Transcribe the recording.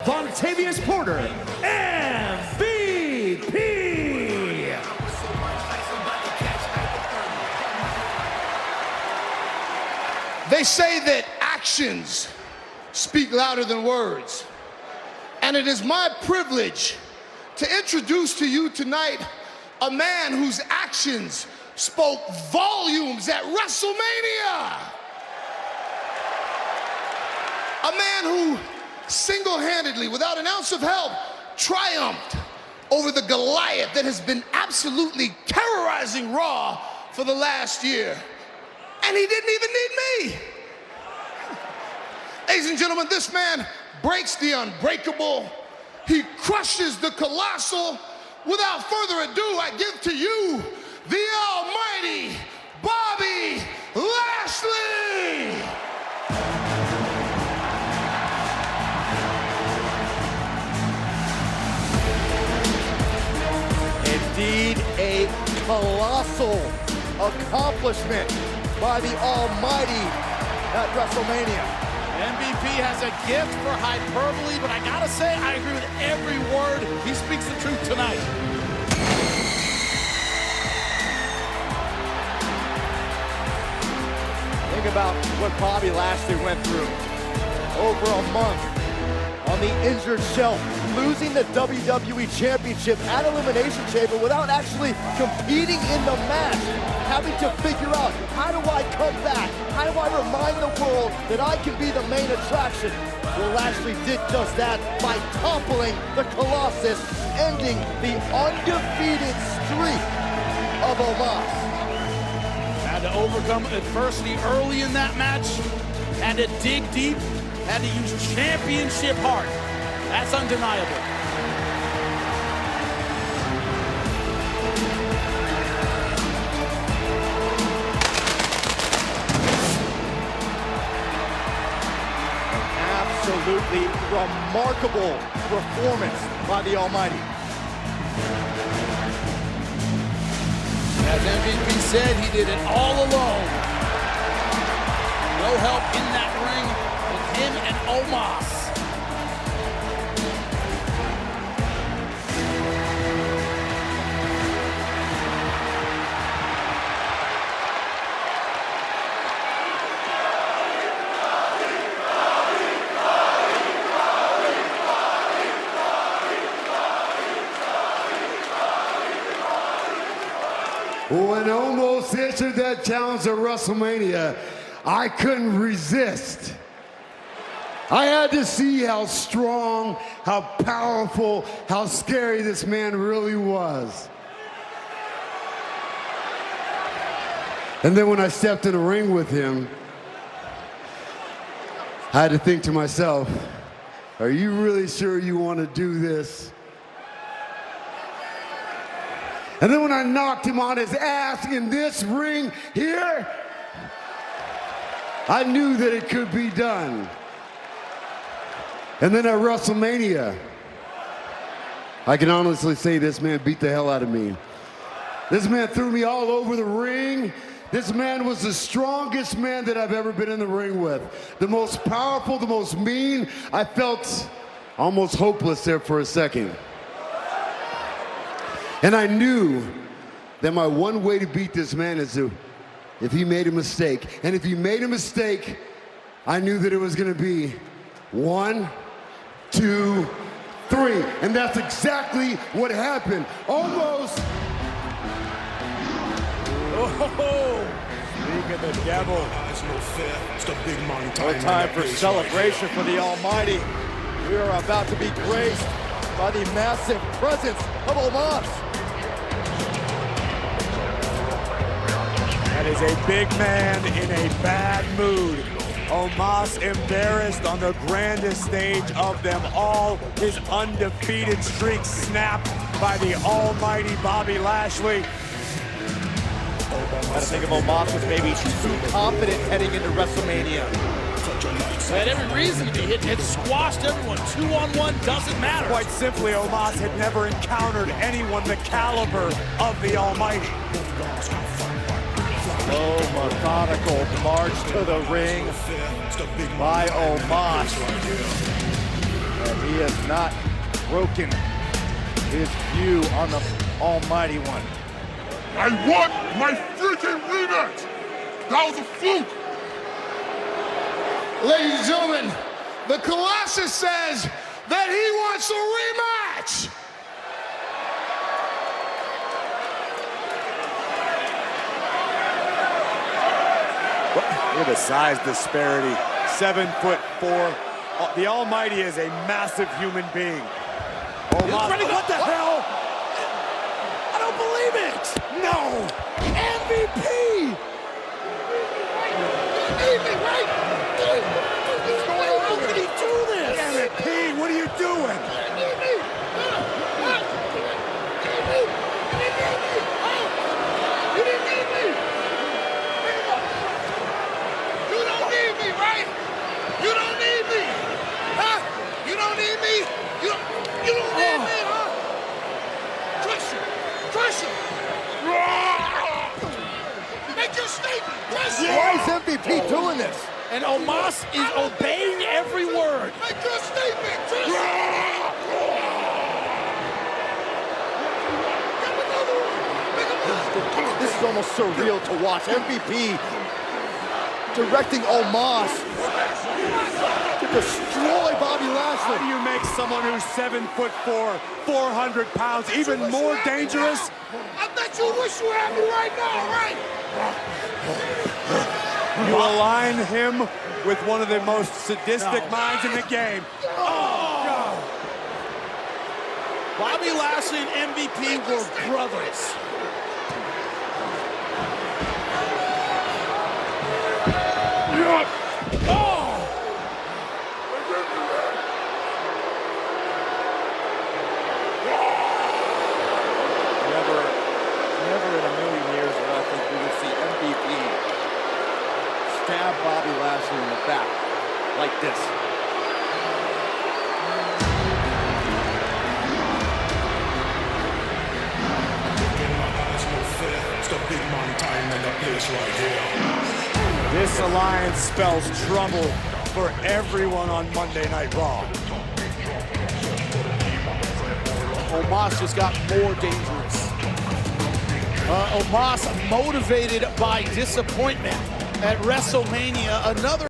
Vontavious Porter, MVP! They say that actions speak louder than words. And it is my privilege to introduce to you tonight a man whose actions spoke volumes at WrestleMania. A man who single-handedly, without an ounce of help, triumphed over the Goliath that has been absolutely terrorizing Raw for the last year. And he didn't even need me. Ladies and gentlemen, this man breaks the unbreakable. He crushes the colossal. Without further ado, I give to you the almighty Bobby Lashley. Indeed, a colossal accomplishment by the Almighty at WrestleMania. MVP has a gift for hyperbole, but I gotta say, I agree with every word. He speaks the truth tonight. Think about what Bobby Lashley went through. Over a month on the injured shelf, losing the WWE Championship at Elimination Chamber without actually competing in the match, having to figure out, how do I come back? How do I remind the world that I can be the main attraction? Well, Lashley did just that by toppling the Colossus, ending the undefeated streak of Omos. Had to overcome adversity early in that match, had to dig deep, had to use championship heart. That's undeniable. Absolutely remarkable performance by the Almighty. As MVP said, he did it all alone. No help in that ring with him and Omos. When Omos answered that challenge at WrestleMania, I couldn't resist. I had to see how strong, how powerful, how scary this man really was. And then when I stepped in the ring with him, I had to think to myself, are you really sure you want to do this? And then when I knocked him on his ass in this ring here, I knew that it could be done. And then at WrestleMania, I can honestly say this man beat the hell out of me. This man threw me all over the ring. This man was the strongest man that I've ever been in the ring with. The most powerful, the most mean. I felt almost hopeless there for a second. And I knew that my one way to beat this man is if he made a mistake. And if he made a mistake, I knew that it was gonna be 1, 2, 3. And that's exactly what happened. Almost. Oh, speak of the devil. No time for celebration for the Almighty. We are about to be graced by the massive presence of Omos. That is a big man in a bad mood. Omos embarrassed on the grandest stage of them all. His undefeated streak snapped by the almighty Bobby Lashley. I think of Omos was maybe too confident heading into WrestleMania. Had every reason to be hit. It squashed everyone. 2-on-1 doesn't matter. Quite simply, Omos had never encountered anyone the caliber of the Almighty. Slow, methodical march to the ring by Omos. And He has not broken his view on the Almighty One. I want my freaking rematch! That was a fluke! Ladies and gentlemen, the Colossus says that he wants a rematch! Look at the size disparity. 7'4". The Almighty is a massive human being. What the hell? I don't believe it! No! MVP! How can he do this? MVP, what are you doing? You didn't need me! You don't need me, right? You don't need me! Huh? You don't need me? You don't need me, huh? Crush him! Crush him! Make your statement! Crush him! Why is MVP doing this? And Omos is obeying every word. Make your statement! Crush him! This is almost surreal to watch. MVP directing Omos to destroy Bobby Lashley. How do you make someone who's 7'4", 400 pounds, even more dangerous? I bet you wish you had me right now, right? You align him with one of the most sadistic minds in the game. Bobby Lashley and MVP were brothers. Never in a million years did I think we would see MVP stab Bobby Lashley in the back like this. This alliance spells trouble for everyone on Monday Night Raw. Omos just got more dangerous. Omos motivated by disappointment at WrestleMania. Another